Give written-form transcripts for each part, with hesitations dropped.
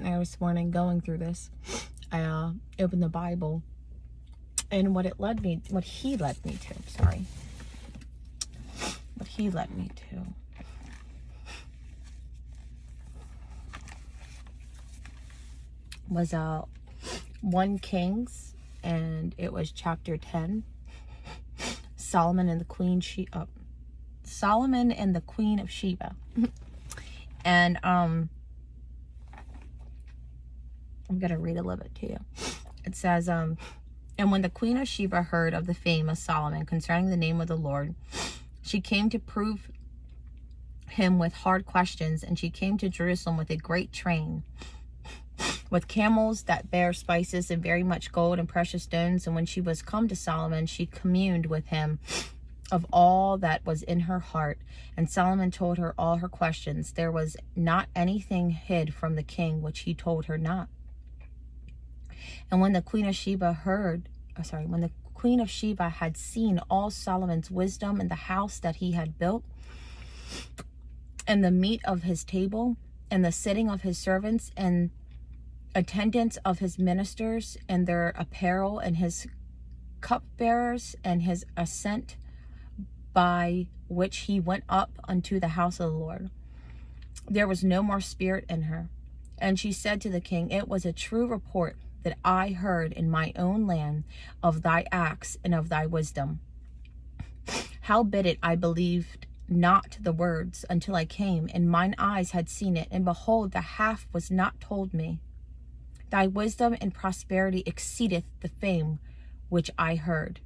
There this morning going through this, I opened the Bible, and what he led me to, what he led me to was 1 Kings, and it was chapter 10, Solomon and the Queen of Sheba. And I'm going to read a little bit to you. It says, and when the Queen of Sheba heard of the fame of Solomon concerning the name of the Lord, she came to prove him with hard questions, and she came to Jerusalem with a great train, with camels that bear spices and very much gold and precious stones. And when she was come to Solomon, she communed with him of all that was in her heart. And Solomon told her all her questions. There was not anything hid from the king which he told her not. And when the Queen of Sheba had seen all Solomon's wisdom and the house that he had built, and the meat of his table, and the sitting of his servants, and attendance of his ministers, and their apparel, and his cupbearers, and his ascent by which he went up unto the house of the Lord, there was no more spirit in her. And she said to the king, it was a true report that I heard in my own land of thy acts and of thy wisdom. Howbeit I believed not the words until I came, and mine eyes had seen it, and behold, the half was not told me. Thy wisdom and prosperity exceedeth the fame which I heard.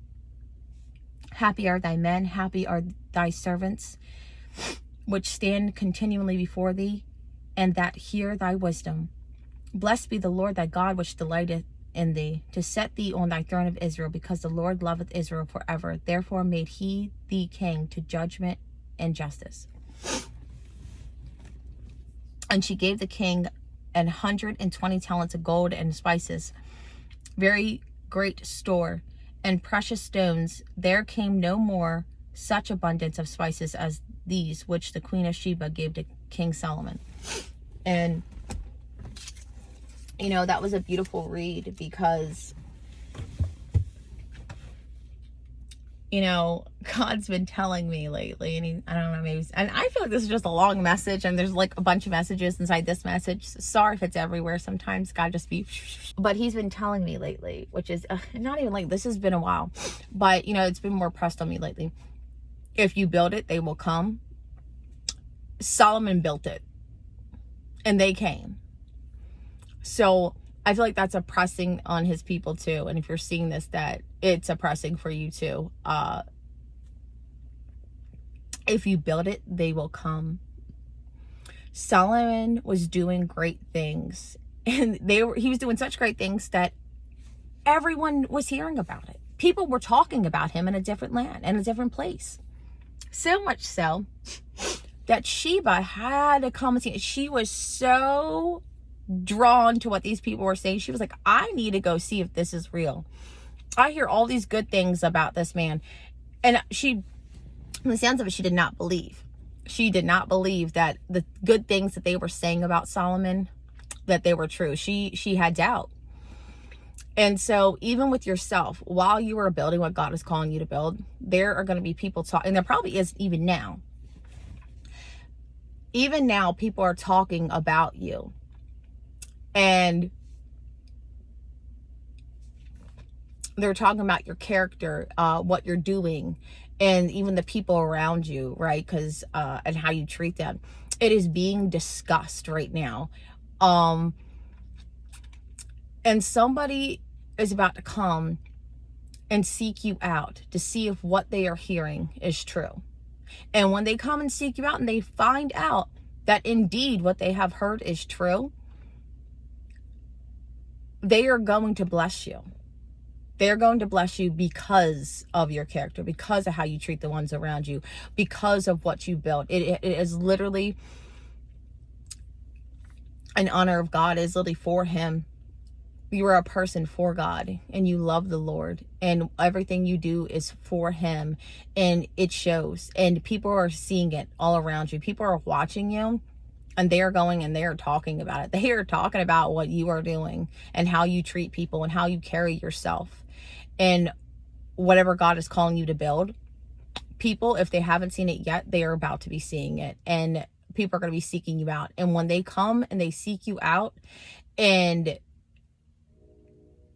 Happy are thy men, happy are thy servants, which stand continually before thee, and that hear thy wisdom. Blessed be the Lord thy God, which delighteth in thee, to set thee on thy throne of Israel, because the Lord loveth Israel forever. Therefore made he thee king to judgment and justice. And she gave the king 120 talents of gold and spices, very great store, and precious stones. There came no more such abundance of spices as these which the Queen of Sheba gave to King Solomon. And you know, that was a beautiful read, because you know, God's been telling me lately, and I don't know, maybe, and I feel like this is just a long message, and there's like a bunch of messages inside this message. Sorry if it's everywhere. Sometimes God just be, but he's been telling me lately, which is not even like, this has been a while, but you know, it's been more pressed on me lately. If you build it, they will come. Solomon built it, and they came. So I feel like that's a pressing on his people too. And if you're seeing this, that it's a pressing for you too. If you build it, they will come. Solomon was doing great things, and he was doing such great things that everyone was hearing about it. People were talking about him in a different land, in a different place. So much so that Sheba had to come and see it. She was so drawn to what these people were saying. She was like, I need to go see if this is real. I hear all these good things about this man. And she, in the sense of it, she did not believe. She did not believe that the good things that they were saying about Solomon, that they were true. She had doubt. And so even with yourself, while you are building what God is calling you to build, there are going to be people talking, and there probably is even now. Even now, people are talking about you. And they're talking about your character, what you're doing, and even the people around you, right? Because and how you treat them. It is being discussed right now. And somebody is about to come and seek you out to see if what they are hearing is true. And when they come and seek you out and they find out that indeed what they have heard is true, they are going to bless you. They're going to bless you because of your character, because of how you treat the ones around you, because of what you built. It is literally an honor of God. It is literally for him. You are a person for God, and you love the Lord, and everything you do is for him, and it shows, and people are seeing it all around you. People are watching you. And they are going and they are talking about it. They are talking about what you are doing and how you treat people and how you carry yourself and whatever God is calling you to build. People, if they haven't seen it yet, they are about to be seeing it, and people are going to be seeking you out. And when they come and they seek you out, and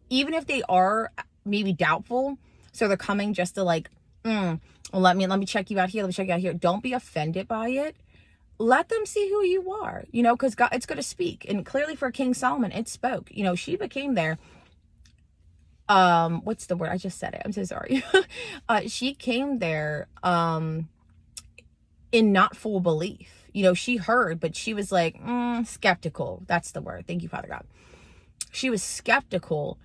even if they are maybe doubtful, so they're coming just to like, let me check you out here, let me check you out here, don't be offended by it. Let them see who you are, you know, because God, it's going to speak. And clearly for King Solomon, it spoke. You know, Sheba came there. What's the word? I just said it. I'm so sorry. She came there in not full belief. You know, she heard, but she was like, skeptical. That's the word. Thank you, Father God. She was skeptical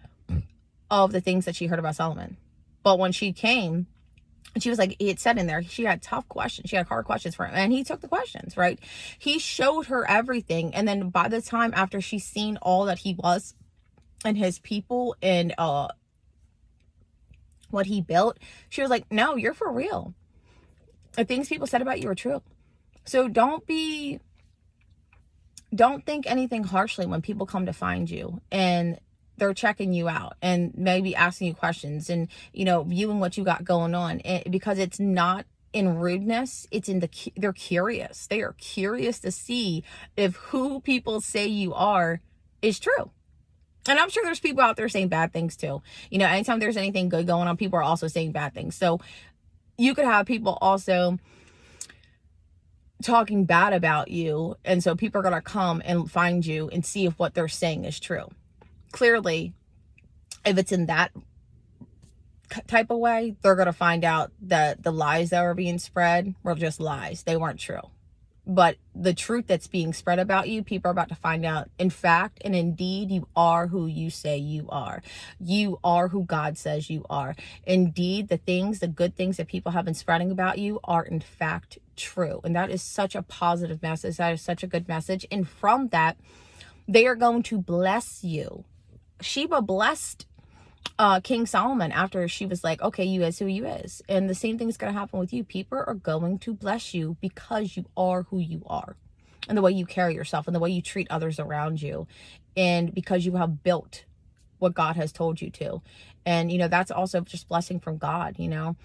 of the things that she heard about Solomon. But when she came, and she was like, it said in there, she had tough questions. She had hard questions for him. And he took the questions, right? He showed her everything. And then by the time after she's seen all that he was and his people and what he built, she was like, no, you're for real. The things people said about you are true. So don't think anything harshly when people come to find you and they're checking you out and maybe asking you questions and, you know, viewing what you got going on, because it's not in rudeness. It's in they're curious. They are curious to see if who people say you are is true. And I'm sure there's people out there saying bad things too. You know, anytime there's anything good going on, people are also saying bad things. So you could have people also talking bad about you. And so people are going to come and find you and see if what they're saying is true. Clearly, if it's in that type of way, they're going to find out that the lies that were being spread were just lies. They weren't true. But the truth that's being spread about you, people are about to find out, in fact, and indeed, you are who you say you are. You are who God says you are. Indeed, the good things that people have been spreading about you are, in fact, true. And that is such a positive message. That is such a good message. And from that, they are going to bless you. Sheba blessed King Solomon after she was like, okay, you is who you is. And the same thing is going to happen with you. People are going to bless you because you are who you are and the way you carry yourself and the way you treat others around you. And because you have built what God has told you to. And, you know, that's also just blessing from God, you know.